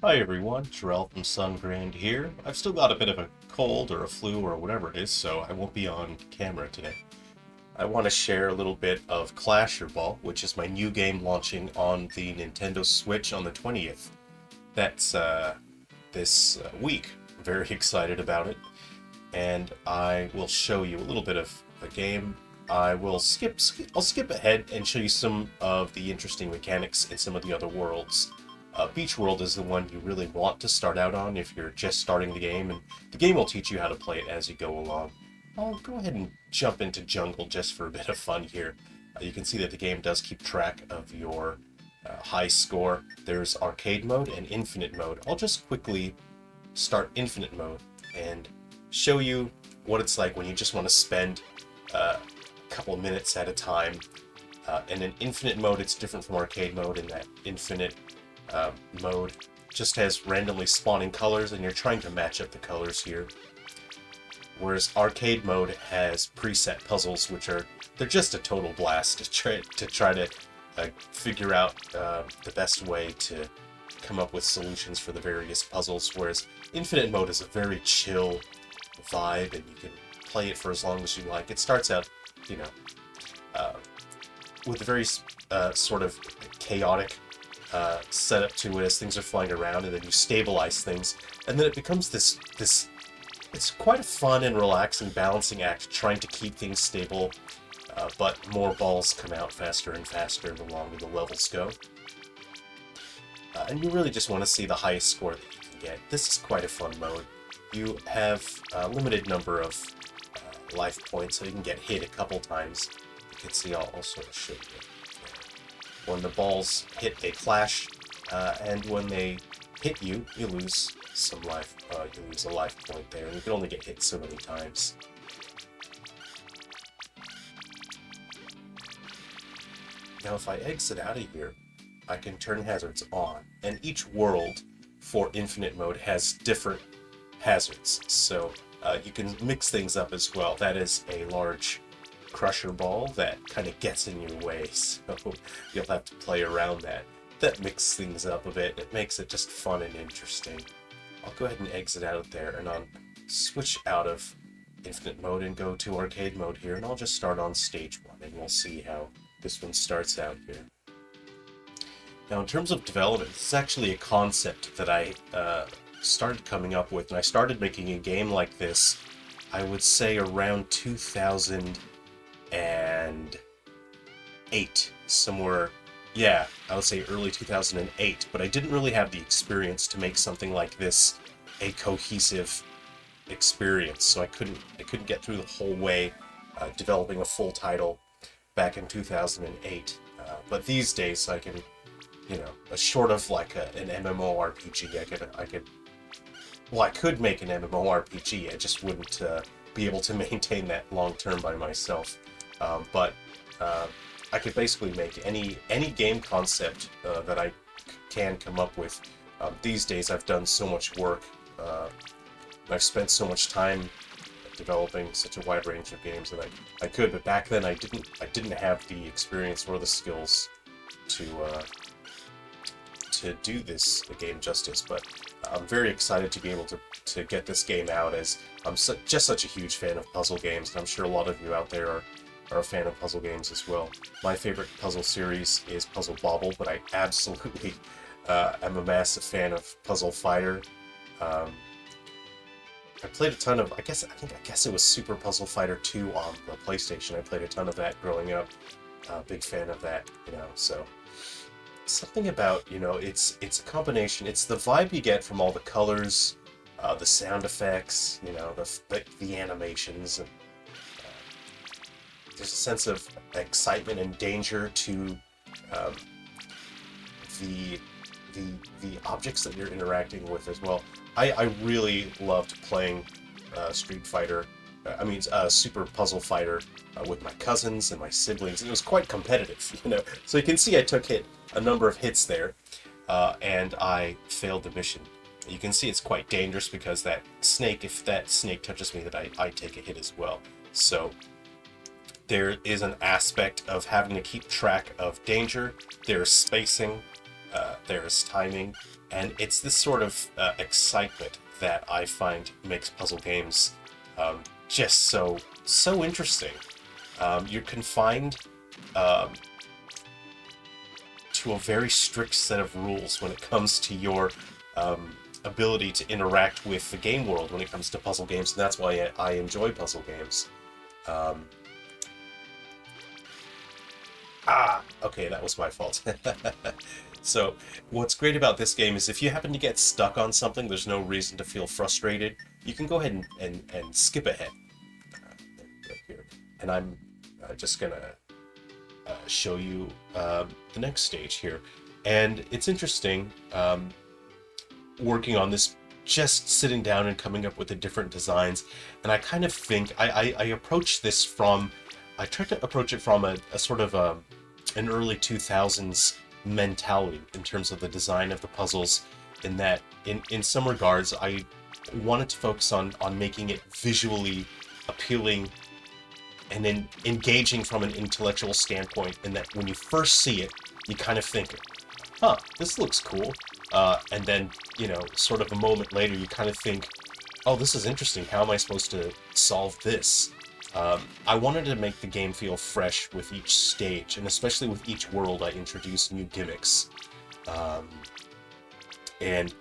Hi everyone, Terrell from Sungrand here. I've still got a bit of a cold or a flu or whatever it is, so I won't be on camera today. I want to share a little bit of Clasherball, which is my new game launching on the Nintendo Switch on the 20th. That's this week. I'm very excited about it, and I will show you a little bit of the game. I'll skip ahead and show you some of the interesting mechanics in some of the other worlds. Beach World is the one you really want to start out on if you're just starting the game, and the game will teach you how to play it as you go along. I'll go ahead and jump into Jungle just for a bit of fun here. You can see that the game does keep track of your high score. There's arcade mode and infinite mode. I'll just quickly start infinite mode and show you what it's like when you just want to spend a couple minutes at a time. And in infinite mode, it's different from arcade mode in that infinite mode just has randomly spawning colors, and you're trying to match up the colors here. Whereas arcade mode has preset puzzles, they're just a total blast to try to figure out the best way to come up with solutions for the various puzzles. Whereas infinite mode is a very chill vibe, and you can play it for as long as you like. It starts out, with a very sort of chaotic setup to it as things are flying around, and then you stabilize things, and then it becomes this it's quite a fun and relaxing balancing act trying to keep things stable, but more balls come out faster and faster the longer the levels go. And you really just want to see the highest score that you can get. This is quite a fun mode. You have a limited number of life points, so you can get hit a couple times. You can see I'll sort of show you. When the balls hit, they clash, and when they hit you, you lose some life. You lose a life point there, and you can only get hit so many times. Now, if I exit out of here, I can turn hazards on, and each world for infinite mode has different hazards, so you can mix things up as well. That is a large Clasherball that kind of gets in your way, so you'll have to play around that. That mixes things up a bit. It makes it just fun and interesting. I'll go ahead and exit out of there, and I'll switch out of infinite mode and go to arcade mode here, and I'll just start on stage 1, and we'll see how this one starts out here. Now, in terms of development, this is actually a concept that I started coming up with, and I started making a game like this, I would say around 2008, somewhere, yeah, I would say early 2008, but I didn't really have the experience to make something like this a cohesive experience, so I couldn't get through the whole way developing a full title back in 2008. But these days I can, short of like an MMORPG, I could make an MMORPG, I just wouldn't be able to maintain that long term by myself. But I could basically make any game concept that I can come up with. These days I've done so much work, I've spent so much time developing such a wide range of games that I could, but back then I didn't have the experience or the skills to do this game justice. But I'm very excited to be able to get this game out, as I'm just such a huge fan of puzzle games, and I'm sure a lot of you out there are a fan of puzzle games as well. My favorite puzzle series is Puzzle Bobble, but I absolutely am a massive fan of Puzzle Fighter. I played a ton of, I guess it was Super Puzzle Fighter 2 on the PlayStation. I played a ton of that growing up. Big fan of that, so something about, it's a combination. It's the vibe you get from all the colors, the sound effects, the animations, and there's a sense of excitement and danger to the objects that you're interacting with as well. I really loved playing Super Puzzle Fighter with my cousins and my siblings, and it was quite competitive, So you can see I took a number of hits there, and I failed the mission. You can see it's quite dangerous because if that snake touches me, that I take a hit as well. So there is an aspect of having to keep track of danger, there's spacing, there's timing, And it's this sort of excitement that I find makes puzzle games just so interesting. You're confined to a very strict set of rules when it comes to your ability to interact with the game world when it comes to puzzle games, and that's why I enjoy puzzle games. Okay, that was my fault. So, what's great about this game is if you happen to get stuck on something, there's no reason to feel frustrated. You can go ahead and skip ahead. Here. And I'm just gonna show you the next stage here. And it's interesting working on this, just sitting down and coming up with the different designs. And I kind of think, I approach this from, I tried to approach it from a sort of an early 2000s mentality in terms of the design of the puzzles, in that in some regards I wanted to focus on making it visually appealing and then engaging from an intellectual standpoint, in that when you first see it, you kind of think, huh, this looks cool. And then, you know, sort of a moment later, you kind of think, oh, this is interesting. How am I supposed to solve this? I wanted to make the game feel fresh with each stage, and especially with each world, I introduced new gimmicks. And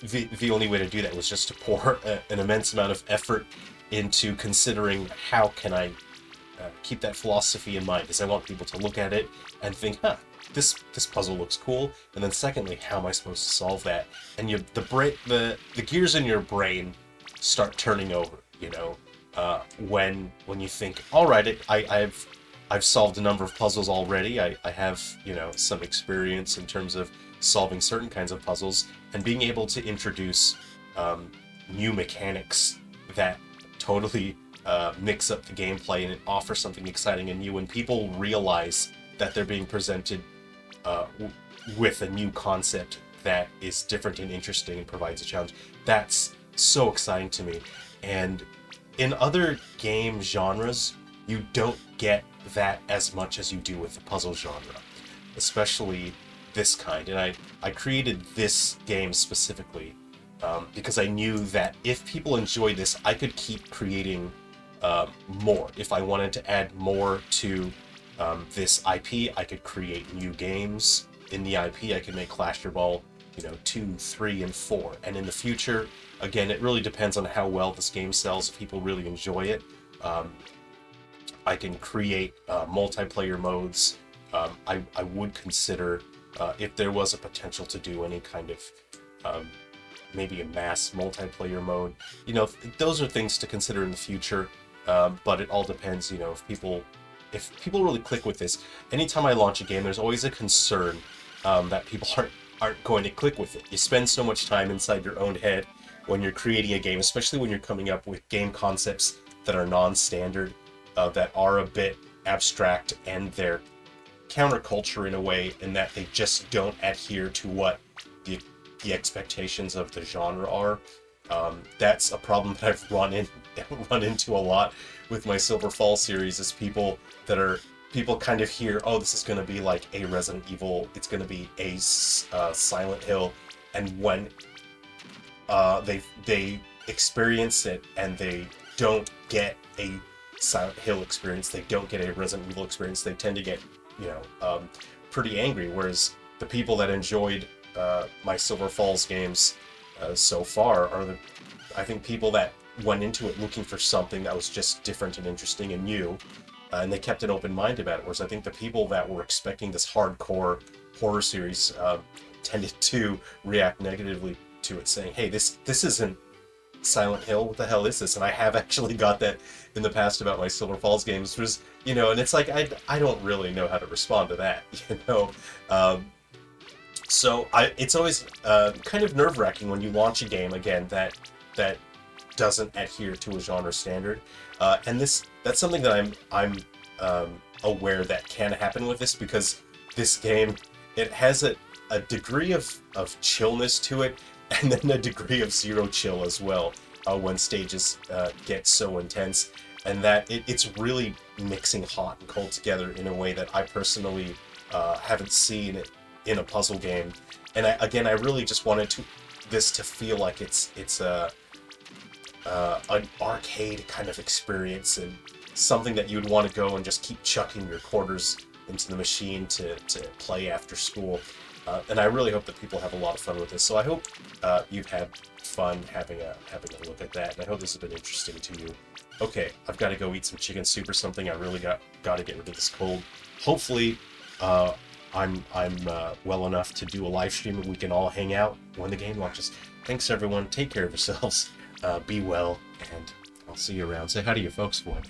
the only way to do that was just to pour an immense amount of effort into considering how can I keep that philosophy in mind, because I want people to look at it and think, huh, this puzzle looks cool. And then secondly, how am I supposed to solve that? And the gears in your brain start turning over, you know, when you think, all right, I've solved a number of puzzles already. I have, you know, some experience in terms of solving certain kinds of puzzles, and being able to introduce new mechanics that totally mix up the gameplay and offer something exciting and new. When people realize that they're being presented with a new concept that is different and interesting and provides a challenge, that's so exciting to me. And in other game genres, you don't get that as much as you do with the puzzle genre, especially this kind. And I created this game specifically because I knew that if people enjoy this, I could keep creating more. If I wanted to add more to this IP, I could create new games in the IP. I could make Clasherball, you know, 2, 3, and 4. And in the future, again, it really depends on how well this game sells. If people really enjoy it, I can create multiplayer modes. I would consider, if there was a potential to do any kind of maybe a mass multiplayer mode. You know, those are things to consider in the future, but it all depends, you know, if people really click with this. Anytime I launch a game, there's always a concern that people aren't going to click with it. You spend so much time inside your own head when you're creating a game, especially when you're coming up with game concepts that are non-standard, that are a bit abstract, and they're counterculture in a way, in that they just don't adhere to what the expectations of the genre are. That's a problem that I've run into a lot with my Silver Fall series, is people kind of hear, oh, this is going to be like a Resident Evil, it's going to be a Silent Hill, and when they experience it and they don't get a Silent Hill experience, they don't get a Resident Evil experience, they tend to get, you know, pretty angry. Whereas the people that enjoyed my Silver Falls games so far are I think people that went into it looking for something that was just different and interesting and new, and they kept an open mind about it. Whereas I think the people that were expecting this hardcore horror series tended to react negatively to it, saying, hey, this isn't Silent Hill, what the hell is this? And I have actually got that in the past about my Silver Falls games, was, you know, and it's like, I don't really know how to respond to that, you know. So it's always kind of nerve-wracking when you launch a game, again, that doesn't adhere to a genre standard, and that's something that I'm aware that can happen with this, because this game, it has a degree of chillness to it, and then a degree of zero chill as well, when stages get so intense, and that it's really mixing hot and cold together in a way that I personally haven't seen it in a puzzle game. And I really just wanted this to feel like it's an arcade kind of experience, and something that you'd want to go and just keep chucking your quarters into the machine to play after school. And I really hope that people have a lot of fun with this. So I hope you've had fun having a look at that, and I hope this has been interesting to you. Okay, I've got to go eat some chicken soup or something. I really got to get rid of this cold. Hopefully, I'm well enough to do a live stream and we can all hang out when the game launches. Thanks everyone. Take care of yourselves. Be well, and I'll see you around. Say hi to your folks for me.